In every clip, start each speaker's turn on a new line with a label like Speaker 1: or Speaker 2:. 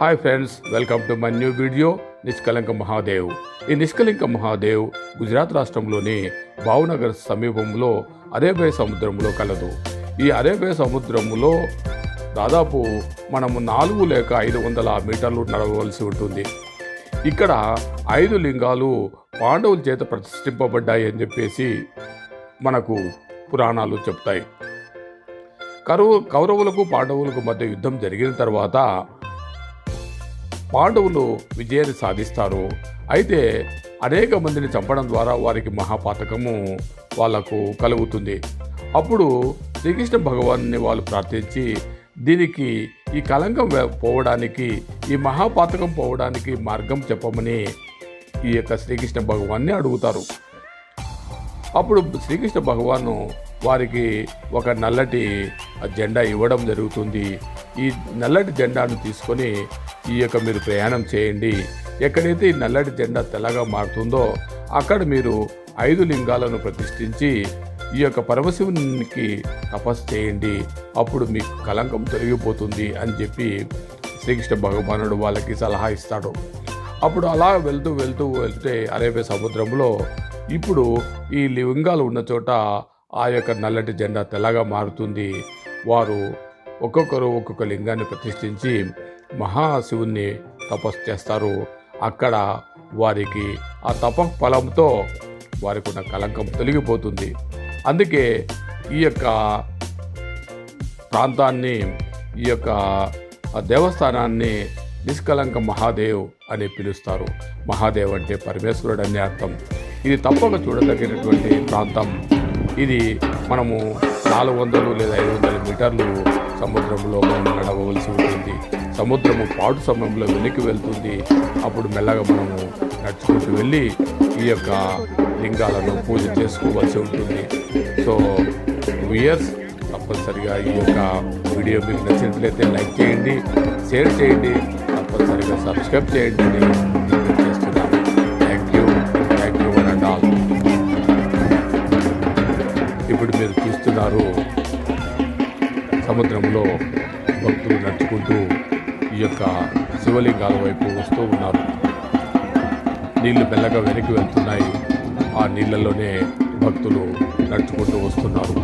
Speaker 1: Hi friends, welcome to my new video Nishkalank Mahadev. ఈ నిష్కలంక మహాదేవ్ గుజరాత్ రాష్ట్రంలోని భావనగర్ సమీపంలో అరేబియా సముద్రంలో కలదు. ఈ అరేబియా సముద్రంలో దాదాపు మనము 4 లేక 500 మీటర్లు నడవవలసి ఉంటుంది. ఇక్కడ 5 లింగాలు పాండవుల చేత ప్రతిష్ఠింపబడ్డాయి అని చెప్పేసి మనకు పురాణాలు చెప్తాయి. కౌరవులకు పాండవులకు మధ్య యుద్ధం జరిగిన తర్వాత పాండవులు విజయాన్ని సాధిస్తారు. అయితే అనేక మందిని చంపడం ద్వారా వారికి మహాపాతకము వాళ్లకు కలుగుతుంది. అప్పుడు శ్రీకృష్ణ భగవాన్ని వాళ్ళు ప్రార్థించి దీనికి ఈ కలంకం పోవడానికి, ఈ మహాపాతకం పోవడానికి మార్గం చెప్పమని ఈ యొక్క శ్రీకృష్ణ భగవాన్ని అడుగుతారు. అప్పుడు శ్రీకృష్ణ భగవాను వారికి ఒక నల్లటి జెండా ఇవ్వడం జరుగుతుంది. ఈ నల్లటి జెండాను తీసుకొని ఈ యొక్క మీరు ప్రయాణం చేయండి. ఎక్కడైతే ఈ నల్లటి జెండా తెల్లగా మారుతుందో అక్కడ మీరు 5 లింగాలను ప్రతిష్ఠించి ఈ యొక్క పరమశివునికి తపస్సు చేయండి. అప్పుడు మీకు కలంకం తొలగిపోతుంది అని చెప్పి శ్రీకృష్ణ భగవానుడు వాళ్ళకి సలహా ఇస్తాడు. అప్పుడు అలా వెళ్తే అరేబియా సముద్రంలో ఇప్పుడు ఈ లింగాలు ఉన్న చోట ఆ యొక్క నల్లటి జెండా తెల్లగా మారుతుంది. వారు ఒక్కొక్క లింగాన్ని ప్రతిష్ఠించి మహాశివుణ్ణి తపస్సు చేస్తారు. అక్కడ వారికి ఆ తప ఫలంతో వారికి ఉన్న కలంకం తొలగిపోతుంది. అందుకే ఈ యొక్క ప్రాంతాన్ని, ఈ యొక్క దేవస్థానాన్ని నిష్కలంక మహాదేవ్ అని పిలుస్తారు. మహాదేవ్ అంటే పరమేశ్వరుడు అనే అర్థం. ఇది తప్పక చూడదగినటువంటి ప్రాంతం. ఇది మనము 400 లేదా 500 మీటర్లు సముద్రంలో మనం నడవవలసి ఉంటుంది. సముద్రము పాటు సమయంలో వెనక్కి వెళ్తుంది. అప్పుడు మెల్లగా మనము నడుచుకుంటూ వెళ్ళి ఈ యొక్క లింగాలను పూజ చేసుకోవాల్సి ఉంటుంది. సో వ్యూయర్స్, తప్పనిసరిగా ఈ యొక్క వీడియో మీకు నచ్చినట్లయితే లైక్ చేయండి, షేర్ చేయండి, తప్పనిసరిగా సబ్స్క్రైబ్ చేయండి అని రిక్వెస్ట్ చేస్తున్నాను. Thank you one and all. ఇప్పుడు మీరు చూస్తున్నారు, సముద్రంలో భక్తులు నడుచుకుంటూ ఈ యొక్క శివలింగాల వైపు వస్తూ ఉన్నారు. నీళ్లు మెల్లగా వెనక్కి వెళ్తున్నాయి. ఆ నీళ్ళలోనే భక్తులు నడుచుకుంటూ వస్తున్నారు.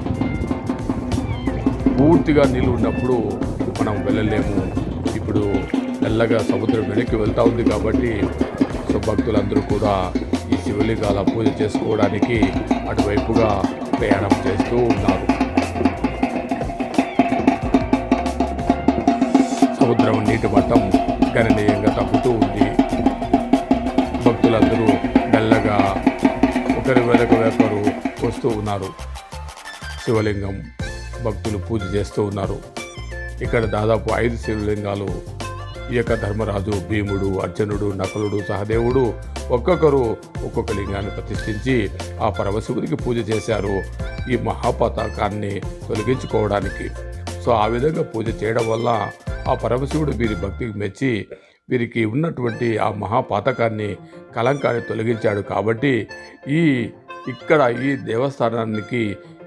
Speaker 1: పూర్తిగా నీళ్ళు ఉన్నప్పుడు మనం వెళ్ళలేము. ఇప్పుడు మెల్లగా సముద్రం వెనక్కి వెళ్తూ ఉంది కాబట్టి సో భక్తులందరూ కూడా ఈ శివలింగాల పూజ చేసుకోవడానికి అటువైపుగా ప్రయాణం చేస్తూ ఉన్నారు. సముద్రం నీటి మట్టం గణనీయంగా తగ్గుతూ ఉంది. భక్తులందరూ మెల్లగా ఒకరి వెనక ఒకరు వస్తూ ఉన్నారు. శివలింగం భక్తులు పూజ చేస్తూ ఉన్నారు. ఇక్కడ దాదాపు 5 శివలింగాలు ఈ యొక్క ధర్మరాజు, భీముడు, అర్జునుడు, నకులుడు, సహదేవుడు ఒక్కొక్కరు ఒక్కొక్క లింగాన్ని ప్రతిష్ఠించి ఆ పరమశివుడికి పూజ చేశారు, ఈ మహాపతాకాన్ని తొలగించుకోవడానికి. సో ఆ విధంగా పూజ చేయడం వల్ల ఆ పరమశివుడు వీరి భక్తికి మెచ్చి వీరికి ఉన్నటువంటి ఆ మహాపాతకాన్ని, కలంకాన్ని తొలగించాడు. కాబట్టి ఇక్కడ ఈ దేవస్థానానికి,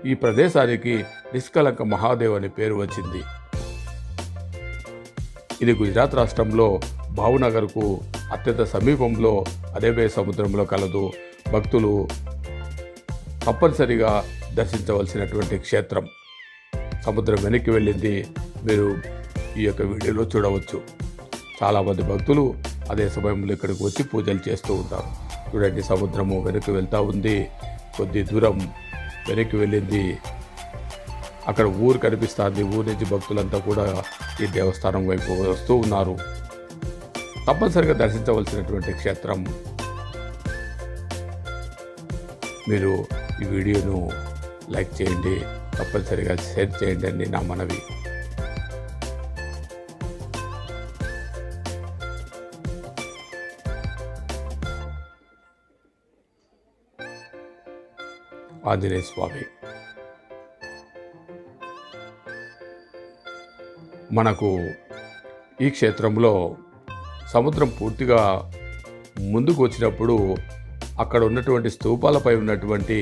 Speaker 1: ఈ ప్రదేశానికి నిష్కలంక మహాదేవ్ అనే పేరు వచ్చింది. ఇది గుజరాత్ రాష్ట్రంలో భావనగర్కు అత్యంత సమీపంలో అరేబియా సముద్రంలో కలదు. భక్తులు తప్పనిసరిగా దర్శించవలసినటువంటి క్షేత్రం. సముద్రం వెనక్కి వెళ్ళింది మీరు ఈ యొక్క వీడియోలో చూడవచ్చు. చాలామంది భక్తులు అదే సమయంలో ఇక్కడికి వచ్చి పూజలు చేస్తూ ఉంటారు. చూడండి, సముద్రము వెనక్కి వెళ్తూ ఉంది. కొద్ది దూరం వెనక్కి వెళ్ళింది. అక్కడ ఊరు కనిపిస్తుంది. ఊరి నుంచి భక్తులంతా కూడా ఈ దేవస్థానం వైపు వస్తూ ఉన్నారు. తప్పనిసరిగా దర్శించవలసినటువంటి క్షేత్రం. మీరు ఈ వీడియోను లైక్ చేయండి, తప్పనిసరిగా షేర్ చేయండి అని నా మనవి. ఆంజనేయ స్వామి. మనకు ఈ క్షేత్రంలో సముద్రం పూర్తిగా ముందుకు వచ్చినప్పుడు అక్కడ ఉన్నటువంటి స్తూపాలపై ఉన్నటువంటి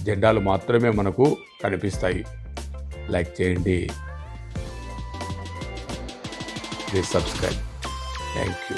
Speaker 1: జెండాలు మాత్రమే మనకు కనిపిస్తాయి. లైక్ చేయండి, ప్లీజ్ సబ్స్క్రైబ్. Thank you.